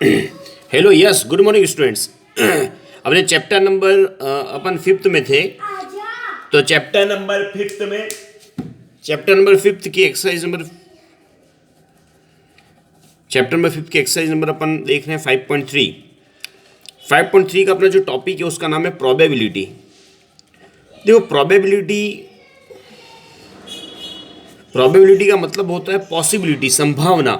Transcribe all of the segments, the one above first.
Hello, yes, good morning students. अपने chapter number अपन fifth में थे। तो चैप्टर नंबर फिफ्थ की एक्सरसाइज नंबर अपन देख रहे हैं 5.3। 5.3 का अपना जो टॉपिक है उसका नाम है प्रोबेबिलिटी। देखो, प्रोबेबिलिटी का मतलब होता है पॉसिबिलिटी, संभावना,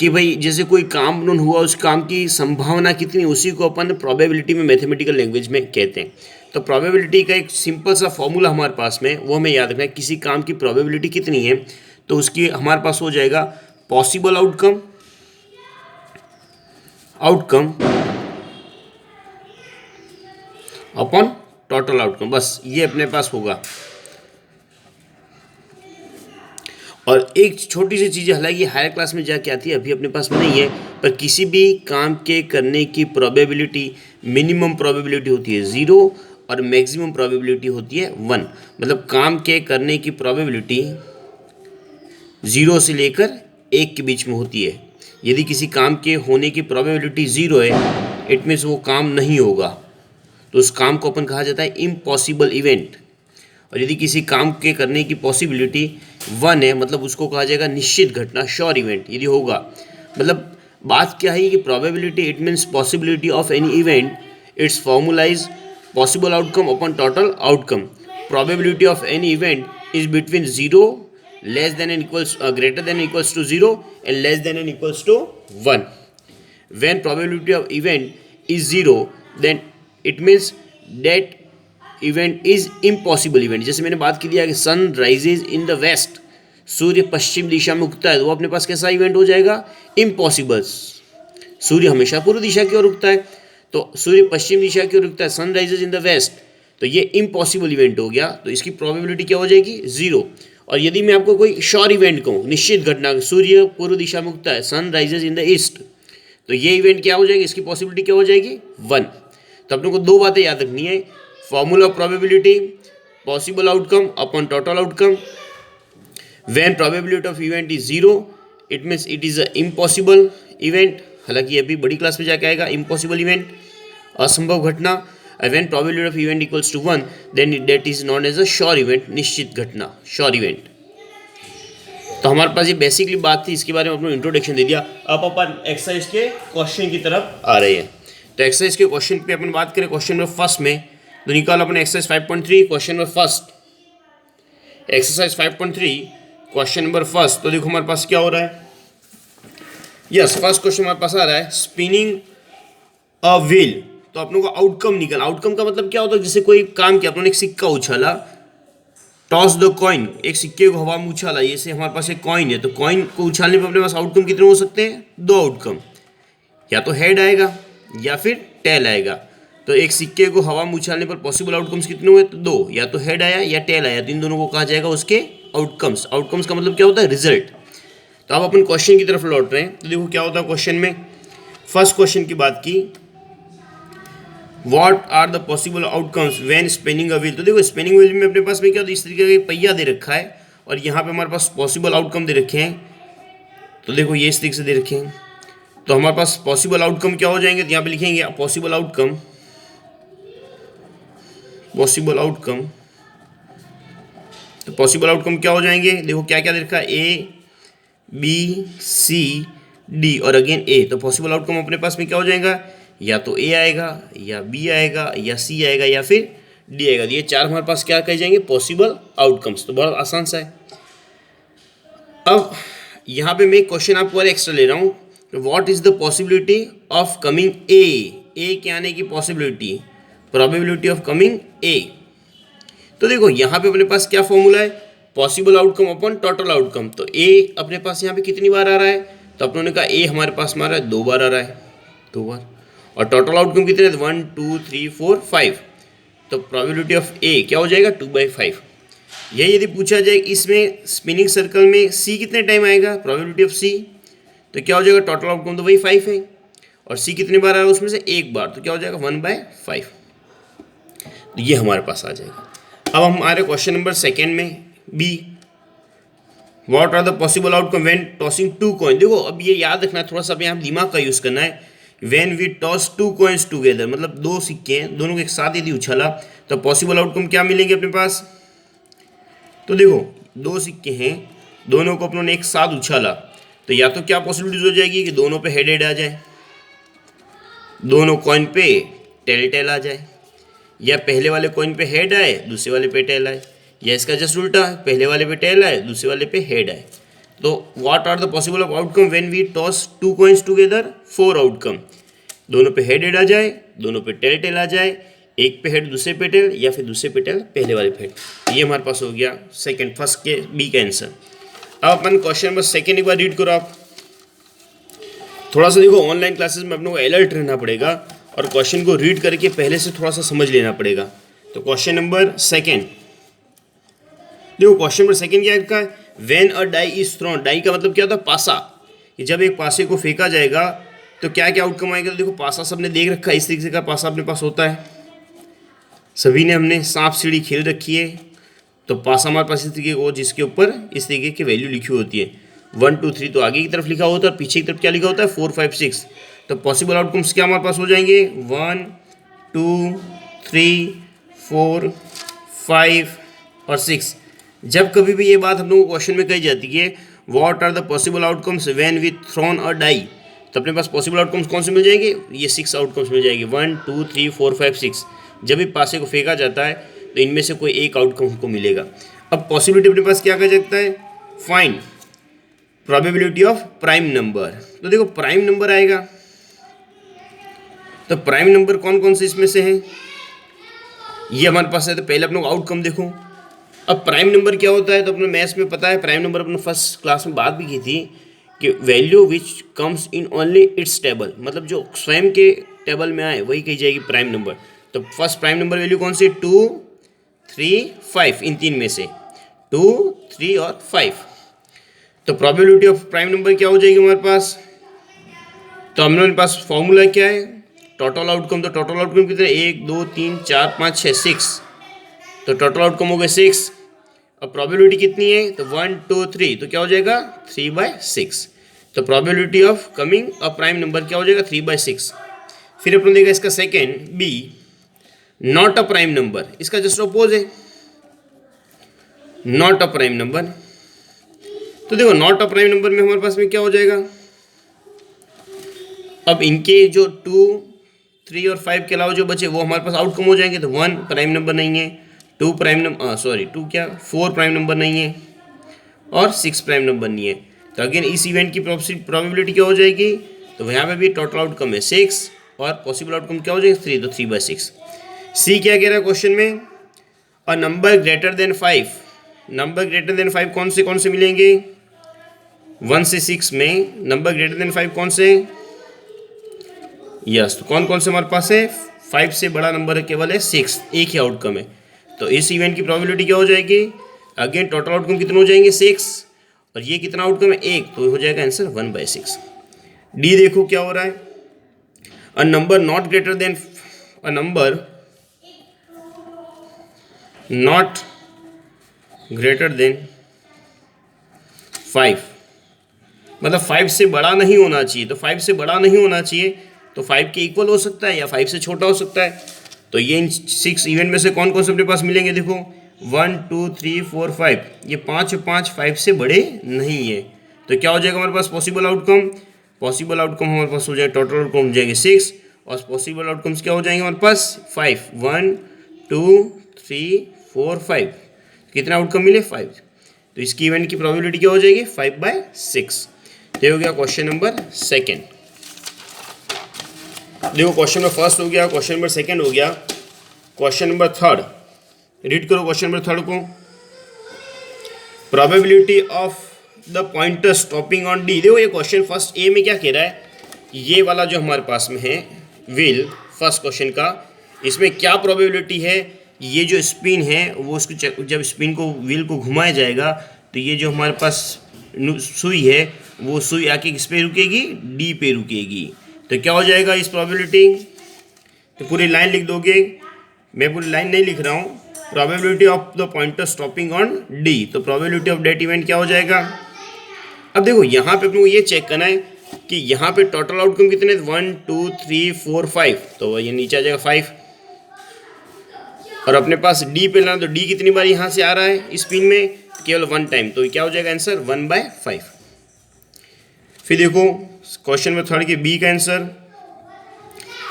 कि भाई जैसे कोई काम हुआ, उस काम की संभावना कितनी, उसी को अपन प्रोबेबिलिटी में मैथमेटिकल लैंग्वेज में कहते हैं। तो प्रोबेबिलिटी का एक सिंपल सा फॉर्मूला हमारे पास में, वो हमें याद रखना है। किसी काम की प्रोबेबिलिटी कितनी है तो उसकी हमारे पास हो जाएगा possible outcome upon total outcome. बस ये अपने पास होगा। और एक छोटी सी चीज़, हालांकि हायर क्लास में जाके आती है, अभी अपने पास में नहीं है, पर किसी भी काम के करने की प्रोबेबिलिटी, मिनिमम प्रोबेबिलिटी होती है 0 और मैक्सिमम प्रोबेबिलिटी होती है 1। मतलब काम के करने की प्रोबेबिलिटी 0 से लेकर 1 के बीच में होती है। यदि किसी काम के होने की प्रोबेबिलिटी 0 है, इट मीन्स वो काम नहीं होगा, तो उस काम को अपन कहा जाता है इम्पॉसिबल इवेंट। और यदि किसी काम के करने की पॉसिबिलिटी 1 है, मतलब उसको कहा जाएगा निश्चित घटना, श्योर इवेंट, यदि होगा। मतलब बात क्या है कि probability, it means possibility of any event, its formula is possible outcome upon total outcome. Probability of any event is between 0, less than and equals, greater than equals to 0 and less than and equals to 1। When probability of event is 0, then it means that event is impossible event। जैसे मैंने बात की दिया कि sun rises in the west, सूर्य पश्चिम दिशा में उगता है, तो वो अपने पास कैसा इवेंट हो जाएगा? इम्पॉसिबल। सूर्य हमेशा पूर्व दिशा की ओर उगता है, तो सूर्य पश्चिम दिशा की ओर उगता है, sun rises in the west, तो ये इम्पॉसिबल इवेंट हो गया। तो इसकी प्रोबेबिलिटी क्या हो जाएगी? 0। और यदि मैं आपको कोई श्योर इवेंट कहूँ, निश्चित घटना, सूर्य पूर्व दिशा में उगता है, sun rises in the east, तो ये इवेंट क्या हो जाएगी? इसकी पॉसिबिलिटी क्या हो जाएगी? 1। तो अपने को दो बातें याद रखनी है, formula of probability, possible outcome upon total outcome. When probability of event is 0, it means it is a impossible event. हालांकि अभी बड़ी क्लास में जाके आएगा इम्पॉसिबल इवेंट, असंभव घटना। When probability of event equals to 1, then that is known as a sure event, निश्चित घटना, श्योर इवेंट। तो हमारे पास ये बेसिकली बात थी, इसके बारे में अपना इंट्रोडक्शन दे दिया। अब अपन एक्सरसाइज के क्वेश्चन की तरफ आ रहे हैं। तो एक्सरसाइज के क्वेश्चन पे अपन बात करें, क्वेश्चन नंबर फर्स्ट में, तो निकाल अपने exercise 5.3 question number first. Exercise 5.3 question number first. तो देखो हमारे पास क्या हो रहा है। यस, फर्स्ट क्वेश्चन हमारे पास आ रहा है, स्पिनिंग अ व्हील। तो अपनों को आउटकम निकल, आउटकम का मतलब क्या होता है? जैसे कोई काम किया, अपने एक सिक्का उछाला, टॉस द कॉइन, एक सिक्के को हवा में उछाला। जैसे हमारे पास एक कॉइन है, तो कॉइन को उछालने पर अपने पास आउटकम कितने हो सकते हैं? 2 आउटकम, या तो हेड आएगा या फिर टेल आएगा। तो एक सिक्के को हवा में उछालने पर पॉसिबल आउटकम्स कितने हुए? तो 2, या तो हेड आया या टेल आया, तो इन दोनों को कहा जाएगा उसके आउटकम्स। आउटकम्स का मतलब क्या होता है? रिजल्ट। तो अब अपन क्वेश्चन की तरफ लौट रहे हैं। तो देखो क्या होता है क्वेश्चन में। फर्स्ट क्वेश्चन की बात की, What are the possible outcomes when spinning a wheel? तो देखो स्पिनिंग व्हील में अपने पास में क्या होता है, इस तरीके का एक पहिया दे रखा है, और यहाँ पे हमारे पास पॉसिबल आउटकम दे रखे हैं। तो देखो ये इस तरीके से दे रखे हैं, तो हमारे पास पॉसिबल आउटकम क्या हो जाएंगे? तो यहाँ पे लिखेंगे पॉसिबल आउटकम, तो पॉसिबल आउटकम क्या हो जाएंगे? देखो क्या क्या दे रखा है, A B C D और अगेन A। तो पॉसिबल आउटकम अपने पास में क्या हो जाएगा? या तो A आएगा, या B आएगा, या C आएगा, या फिर D आएगा। ये 4 हमारे पास क्या कहे जाएंगे? Possible outcomes. तो बहुत आसान सा है। अब यहाँ पे मैं एक क्वेश्चन आपको और एक्स्ट्रा ले रहा हूँ, what is the possibility of coming A के आने की possibility, probability of coming A. तो देखो यहाँ पे अपने पास क्या फॉर्मूला है? Possible outcome upon total outcome. तो ए अपने पास यहाँ पे कितनी बार आ रहा है? तो अपनों ने कहा ए हमारे पास में आ रहा है 2 बार आ रहा है, 2 बार। और टोटल आउटकम कितने? 1 2 3 4 5। तो प्रोबेबिलिटी ऑफ ए क्या हो जाएगा? 2/5। यही यदि पूछा जाए इसमें स्पिनिंग सर्कल में सी कितने टाइम आएगा, प्रोबेबिलिटी ऑफ सी, तो क्या हो जाएगा? टोटल आउटकम तो वही 5 है, और सी कितने बार आ रहा है उसमें से 1 बार, तो क्या हो जाएगा? 1/5। तो ये हमारे पास आ जाएगा। अब हम आ रहे क्वेश्चन नंबर सेकेंड में, B. What are the possible outcome when tossing two coin. देखो अब ये याद रखना, थोड़ा सा यहाँ दिमाग का यूज करना है। When we toss two coins together, मतलब दो सिक्के हैं, दोनों को एक साथ यदि उछाला तो पॉसिबल आउटकम क्या मिलेंगे अपने पास। तो देखो दो सिक्के हैं, दोनों को अपनों ने एक साथ उछाला, तो या तो क्या पॉसिबिलिटीज हो जाएगी कि दोनों पे हेड हेड आ जाए, दोनों कॉइन पे टेल टेल आ जाए, या पहले वाले कॉइन पे हेड आए दूसरे वाले पे टेल आए, या इसका जस्ट उल्टा, पहले वाले पे टेल आए दूसरे वाले पे हेड आए। तो what are the possible outcome when we toss two coins together, 4 outcome. दोनों पे हेड हेड आ जाए, दोनों पे टेल टेल आ जाए, एक पे हेड दूसरे पे टेल, या फिर दूसरे पे टेल पहले वाले पे हेड। ये हमारे पास हो गया सेकंड, फर्स्ट के बी का आंसर। अब अपन क्वेश्चन नंबर सेकंड एक बार रीड करो आप। थोड़ा सा देखो ऑनलाइन क्लासेस में अपनों को अलर्ट रहना पड़ेगा और क्वेश्चन को रीड करके पहले से थोड़ा सा समझ लेना पड़ेगा। तो क्वेश्चन नंबर सेकंड, देखो क्वेश्चन नंबर सेकंड क्या लिखा है, when a die is thrown. Die का मतलब क्या होता है, पासा। कि जब एक पासे को फेंका जाएगा तो क्या क्या आउटकम आएगा। तो देखो पासा सबने देख रखा है, इस तरीके का पासा अपने पास होता है, सभी ने हमने सांप सीढ़ी खेल रखी है। तो पासा हमारे पास इस तरीके को जिसके ऊपर इस तरीके की वैल्यू लिखी होती है, 1 2 3 तो आगे की तरफ लिखा होता है और पीछे की तरफ क्या लिखा होता है, 4 5 6। तो पॉसिबल आउटकम्स क्या हमारे पास हो जाएंगे, 1 2 3 4 5 और 6। जब कभी भी ये बात हम लोगों को क्वेश्चन में कही जाती है what are the possible outcomes when we thrown a die, तो अपने पास पॉसिबल आउटकम्स कौन से मिल जाएंगे, ये 6 आउटकम्स मिल जाएंगे, 1 2 3 4 5 6। जब भी पासे को फेंका जाता है तो इनमें से कोई एक आउटकम हमको मिलेगा। अब पॉसिबिलिटी अपने पास क्या कहा जाता है, find probability of prime number. तो देखो प्राइम नंबर आएगा, तो प्राइम नंबर कौन कौन से इसमें से हैं, ये हमारे पास है। तो पहले अपने आउटकम देखो। अब प्राइम नंबर क्या होता है, तो अपने मैथ्स में पता है प्राइम नंबर अपने फर्स्ट क्लास में बात भी की थी कि value which comes in only it's table, मतलब जो स्वयं के टेबल में आए वही कही जाएगी प्राइम नंबर। तो फर्स्ट प्राइम नंबर वैल्यू कौन सी, 2 3 5, इन तीन में से 2 3 और 5। तो प्रोबेबिलिटी ऑफ प्राइम नंबर क्या हो जाएगी हमारे पास, तो हमारे पास फॉर्मूला क्या है, टोटल आउटकम। तो टोटल आउटकम कितने, 1 2 3 4 5 6 6, तो टोटल आउटकम हो गए 6। अब प्रोबेबिलिटी कितनी है, तो 1 2 3, तो क्या हो जाएगा 3/6। तो probability of coming a prime number क्या हो जाएगा, 3/6। फिर अपन देखा इसका second B, not a prime number, इसका जस्ट अपोज है, नॉट अ प्राइम नंबर। तो देखो नॉट अ प्राइम नंबर में हमारे पास में क्या हो जाएगा, अब इनके जो 2 3 और 5 के अलावा जो बचे वो हमारे पास आउटकम हो जाएंगे। तो 1 प्राइम नंबर नहीं है, 2 प्राइम नंबर, सॉरी 2 क्या 4 प्राइम नंबर नहीं है और 6 प्राइम नंबर नहीं है। तो अगेन इस इवेंट की प्रोबेबिलिटी क्या हो जाएगी, तो यहाँ पे भी टोटल आउटकम है 6 और पॉसिबल आउटकम क्या हो जाएगा 3, तो 3/6। सी क्या कह रहा है क्वेश्चन में, अ number greater then 5। Number greater then 5 कौन से मिलेंगे, 1 से 6 में नंबर ग्रेटर देन 5 कौन से, यस, तो कौन कौन से हमारे पास है, 5 से बड़ा नंबर केवल है 6, एक ही आउटकम है। तो इस इवेंट की प्रोबेबिलिटी क्या हो जाएगी, अगेन टोटल आउटकम कितने हो जाएंगे 6 और ये कितना आउटकम है 1, तो हो जाएगा आंसर 1/6। डी देखो क्या हो रहा है, a number not greater than, a number not greater than 5, मतलब 5 से बड़ा नहीं होना चाहिए। तो 5 से बड़ा नहीं होना चाहिए तो 5 के इक्वल हो सकता है या 5 से छोटा हो सकता है। तो ये इन 6 इवेंट में से कौन कौन से अपने पास मिलेंगे, देखो 1 2 3 4 5, ये 5 5 से बड़े नहीं है। तो क्या हो जाएगा हमारे पास पॉसिबल आउटकम, पॉसिबल आउटकम हमारे पास हो जाए, टोटल आउटकम हो जाएंगे 6 और पॉसिबल आउटकम्स क्या हो जाएंगे हमारे पास 5, 1 2 3 4 5, कितना आउटकम मिले 5। तो इसकी इवेंट की प्रोबेबिलिटी क्या हो जाएगी 5/6। तो हो गया क्वेश्चन नंबर सेकेंड। देखो क्वेश्चन नंबर फर्स्ट हो गया, क्वेश्चन नंबर सेकेंड हो गया, क्वेश्चन नंबर थर्ड रीड करो। क्वेश्चन नंबर थर्ड को, probability of the pointer stopping on D. देखो ये क्वेश्चन फर्स्ट ए में क्या कह रहा है, ये वाला जो हमारे पास में है व्हील, फर्स्ट क्वेश्चन का, इसमें क्या प्रोबेबिलिटी है, ये जो स्पिन है वो उसको जब स्पिन को व्हील को घुमाया जाएगा तो ये जो हमारे पास सुई है वो सुई आके किस पे रुकेगी, डी पे रुकेगी। तो क्या हो जाएगा इस प्रोबेबिलिटी, तो पूरी लाइन लिख दोगे, मैं पूरी लाइन नहीं लिख रहा हूँ, probability of the pointer stopping on D. तो प्रोबेबिलिटी ऑफ डेट इवेंट क्या हो जाएगा, अब देखो यहाँ पे अपने को ये चेक करना है कि यहाँ पे टोटल आउटकम कितने, 1 2 3 4 5, तो ये नीचे आ जाएगा 5। और अपने पास डी पे लाना, तो डी कितनी बार यहाँ से आ रहा है इस पिन में, केवल 1 टाइम, तो क्या हो जाएगा आंसर 1/5। फिर देखो क्वेश्चन में थर्ड के बी का आंसर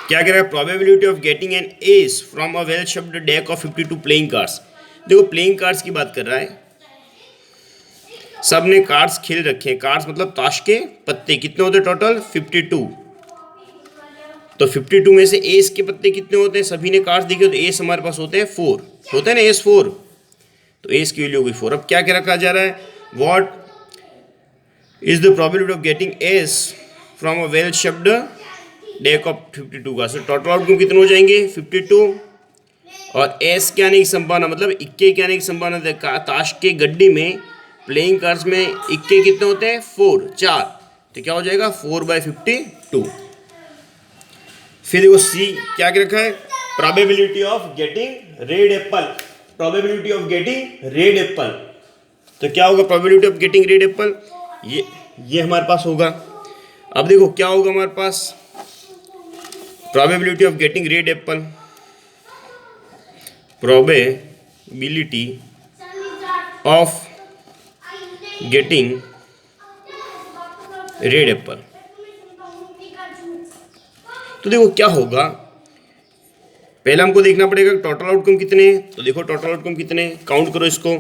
क्या कह रहा है, probability of getting an S from a well shaped deck of 52 playing cards. देखो प्लेइंग कार्ड्स की बात कर रहा है, सब ने कार्ड्स खेल रखे हैं, कार्ड्स मतलब ताश के पत्ते, कितने होते हैं टोटल 52, तो 52 में से एस के पत्ते कितने होते हैं, सभी ने कार्ड्स देखे, तो एस हमारे पास होते हैं 4, होते हैं ना एस 4, तो एस की वैल्यू होगी 4। अब क्या क्या रखा जा रहा है, what is the probability of getting S from a well shaped deck of 52 का, सो टोटल आउटकम कितने हो जाएंगे 52, और एस के आने की संभावना मतलब इक्के के आने की संभावना, ताश के गड्डी में प्लेइंग कार्ड्स में इक्के कितने होते हैं 4, तो क्या हो जाएगा 4/52। फिर देखो सी क्या क्या रखा है, probability of getting red apple, probability of getting red apple, तो क्या होगा probability of getting red apple, ये हमारे पास होगा। अब देखो क्या होगा हमारे पास probability of getting red apple, probability of getting red apple, तो देखो क्या होगा, पहले हमको देखना पड़ेगा टोटल आउटकम कितने हैं, तो देखो टोटल आउटकम कितने हैं, काउंट करो इसको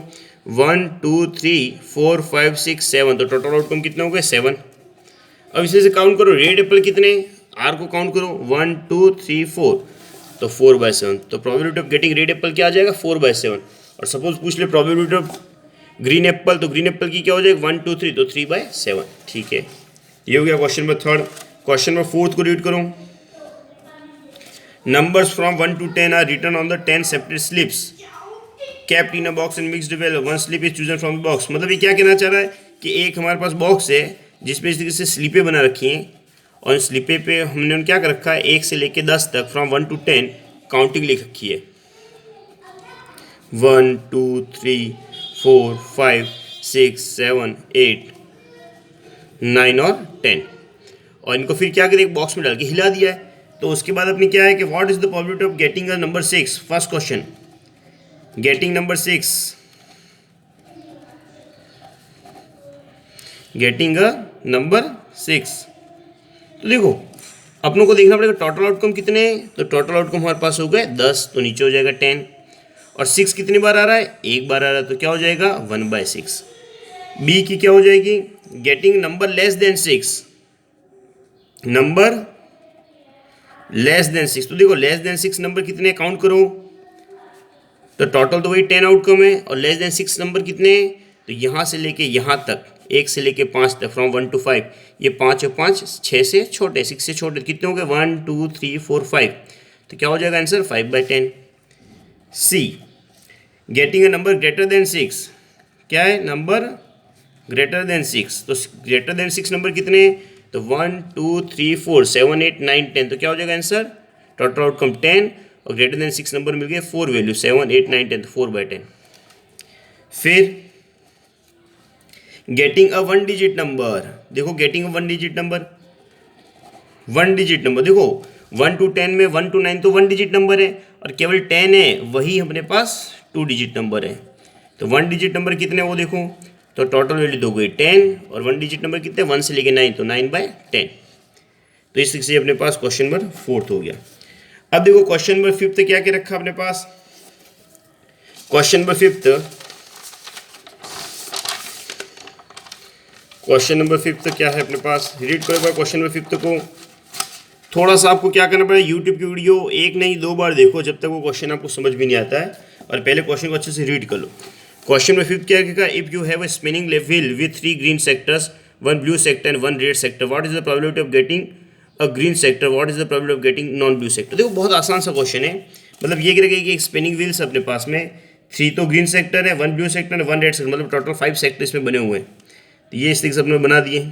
1 2 3 4 5 6 7, तो टोटल आउटकम कितने हो गए 7। अब इसे से काउंट करो रेड एप्पल कितने, आर को काउंट करो 1 2 3 4, तो 4/7, तो probability of getting red Apple क्या आ जाएगा 4/7। और सपोज पूछ ले प्रोबेबिलिटी ऑफ ग्रीन एप्पल, तो ग्रीन एप्पल की क्या हो जाएगा 1 2 3, तो 3/7, ठीक है। ये हो गया question number third. Question number fourth को रीड करो, numbers from 1 to 10 are written on the 10 separate slips kept in a box and mixed well, one slip is chosen from the box। मतलब ये क्या कहना चाह रहा है कि एक हमारे पास बॉक्स है जिसमें इस तरीके से स्लिपें बना रखी हैं, और स्लिपे पे हमने क्या कर रखा है 1 से लेके 10 तक, फ्रॉम 1 to 10 काउंटिंग लिख रखी है, 1 2 3 4 5 6 7 8 9 और 10, और इनको फिर क्या करें एक बॉक्स में डाल के हिला दिया है। तो उसके बाद अपनी क्या है कि what is the probability of getting a number 6, first question getting number 6, getting a number 6, तो देखो अपनों को देखना पड़ेगा टोटल आउटकम कितने हैं, तो टोटल आउटकम हमारे पास हो गए 10, तो नीचे हो जाएगा 10, और 6 कितनी बार आ रहा है, एक बार आ रहा है, तो क्या हो जाएगा 1/6। बी की क्या हो जाएगी, getting number less than 6, number less than 6, तो देखो लेस देन 6 नंबर कितने काउंट करो, तो टोटल तो वही 10 आउटकम है, और लेस देन 6 नंबर कितने, तो यहाँ से लेके यहाँ तक 1 से लेके 5 तक, फ्रॉम 1 to 5, ये 5 और 5 6 से छोटे, 6 से छोटे कितने हो गए 1 2 3 4 5, तो क्या हो जाएगा answer 5/10। C getting a number greater than 6, क्या है नंबर ग्रेटर देन 6, तो ग्रेटर देन 6 नंबर कितने, तो 1 2 3 4 7 8 9 10, तो क्या हो जाएगा आंसर टोटल आउटकम 10, और ग्रेटर देन 6 नंबर मिल गए 4 वैल्यू 7 8 9 10, तो 4/10। फिर गेटिंग अ 1 डिजिट नंबर, देखो getting a 1 digit number, 1 digit number देखो 1 to 10 में 1 to 9 तो 1 डिजिट नंबर है, और केवल 10 है वही अपने पास 2 डिजिट नंबर है, तो 1 डिजिट नंबर कितने वो देखो, तो टोटल वैल्यू दो गई 10, और 1 डिजिट नंबर कितने 1 से लेके 9, तो 9/10, तो इस तरीके से अपने पास क्वेश्चन नंबर 4 हो गया। अब देखो क्वेश्चन नंबर 5 क्या क्या रखा अपने पास, क्वेश्चन नंबर 5 क्या है अपने पास, रीड करो क्वेश्चन नंबर 5 को। थोड़ा सा आपको क्या करना पड़ेगा, यूट्यूब की वीडियो एक नहीं 2 बार देखो जब तक वो क्वेश्चन आपको समझ भी नहीं आता है, और पहले क्वेश्चन को अच्छे से रीड कर लो। क्वेश्चन नंबर 5 क्या है, if you have a spinning wheel with 3 green sectors, 1 blue sector and 1 red sector, what is the probability of getting a green sector, what is the probability of getting non blue sector. देखो बहुत आसान सा question है, मतलब ये करेगा कि एक स्पिनिंग व्हील्स अपने पास में 3 तो ग्रीन सेक्टर है, 1 ब्लू सेक्टर है, 1 रेड सेक्टर, मतलब टोटल 5 सेक्टर इसमें बने हुए हैं, तो ये इस तरीके से अपने बना दिए,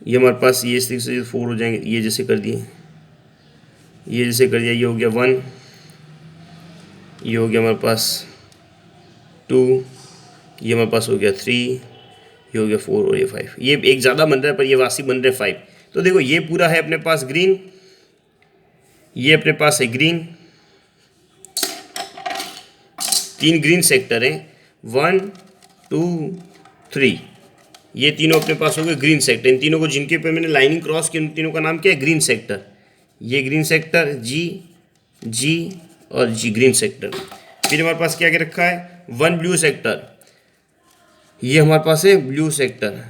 ये हमारे पास ये इस तरीके से 4 हो जाएंगे, ये जैसे कर दिए, ये जैसे कर दिया, ये हो गया 1, ये हो गया हमारे पास 2, ये हमारे पास हो गया 3, ये हो गया 4 और ये 5, ये एक ज़्यादा बन रहा है पर ये वासी बन रहे 5। तो देखो ये पूरा है अपने पास ग्रीन, ये अपने पास है ग्रीन, 3 ग्रीन सेक्टर हैं, 1 2 3, ये तीनों अपने पास हो गए ग्रीन सेक्टर। इन तीनों को जिनके पे मैंने लाइनिंग क्रॉस की, उन तीनों का नाम क्या है? Green sector. ये ग्रीन सेक्टर जी जी और जी ग्रीन सेक्टर। फिर हमारे पास क्या क्या रखा है? 1 ब्लू सेक्टर, ये हमारे पास है blue sector,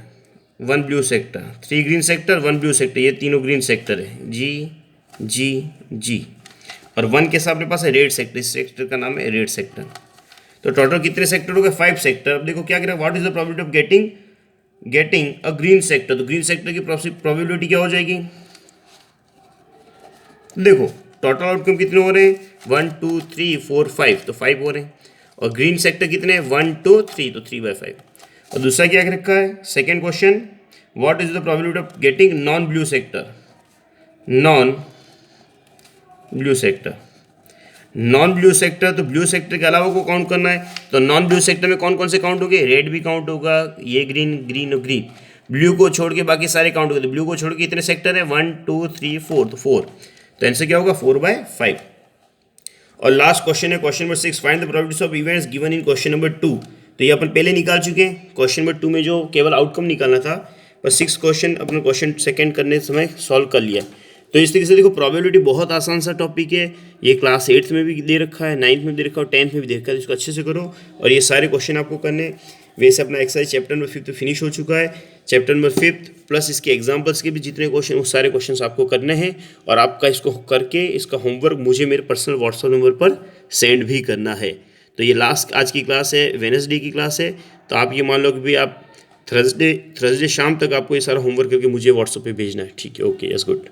1 blue sector, 3 green sector, 1 blue sector, ये तीनों ग्रीन सेक्टर है जी जी जी। और 1 के साथ अपने पास है रेड सेक्टर, इस सेक्टर का नाम है रेड सेक्टर। तो टोटल कितने सेक्टर हो गए? 5 सेक्टर। अब देखो क्या करें, what is the probability of getting a green sector. तो ग्रीन सेक्टर की प्रोबेबिलिटी क्या हो जाएगी? देखो टोटल आउटकम कितने हो रहे हैं? 1 2 3 4 5, तो 5 हो रहे हैं। और ग्रीन सेक्टर कितने हैं? 1 2 3, तो 3/5। और दूसरा क्या रखा है? Second question, what is the probability of getting non blue sector. Non blue sector, non blue sector, तो ब्लू सेक्टर के अलावा को काउंट करना है। तो नॉन ब्लू सेक्टर में कौन कौन से काउंट हो गए? रेड भी काउंट होगा, ये ग्रीन ग्रीन और ग्रीन। ब्लू को छोड़ के बाकी सारे काउंट हो गए। तो ब्लू को छोड़ के कितने सेक्टर है? 1 2 3 4, तो 4। तो आंसर क्या होगा? 4/5। और लास्ट क्वेश्चन है question number 6, find the probability of events given in question number 2। तो ये अपन पहले निकाल चुके हैं क्वेश्चन नंबर 2 में, जो केवल आउटकम निकालना था, पर 6 क्वेश्चन अपना क्वेश्चन सेकंड करने समय सॉल्व कर लिया। तो इस तरीके से देखो प्रोबेबिलिटी बहुत आसान सा टॉपिक है। ये क्लास 8th में भी दे रखा है, 9th में भी दे रखा है और 10th में भी दे रखा है। इसको अच्छे से करो और ये सारे क्वेश्चन आपको करने। वैसे अपना एक्सरसाइज चैप्टर नंबर 5 फिनिश हो चुका है। चैप्टर नंबर 5 प्लस इसके एग्जाम्पल्स के भी जितने क्वेश्चन, उस सारे क्वेश्चन आपको करने हैं। और आपका इसको करके इसका होमवर्क मुझे मेरे पर्सनल व्हाट्सएप नंबर पर सेंड भी करना है। तो ये लास्ट आज की क्लास है, वेडनेसडे की क्लास है। तो आप ये मान लो कि भाई आप थर्सडे शाम तक आपको ये सारा होमवर्क करके मुझे व्हाट्सएप पे भेजना है। ठीक है, ओके, यस, गुड।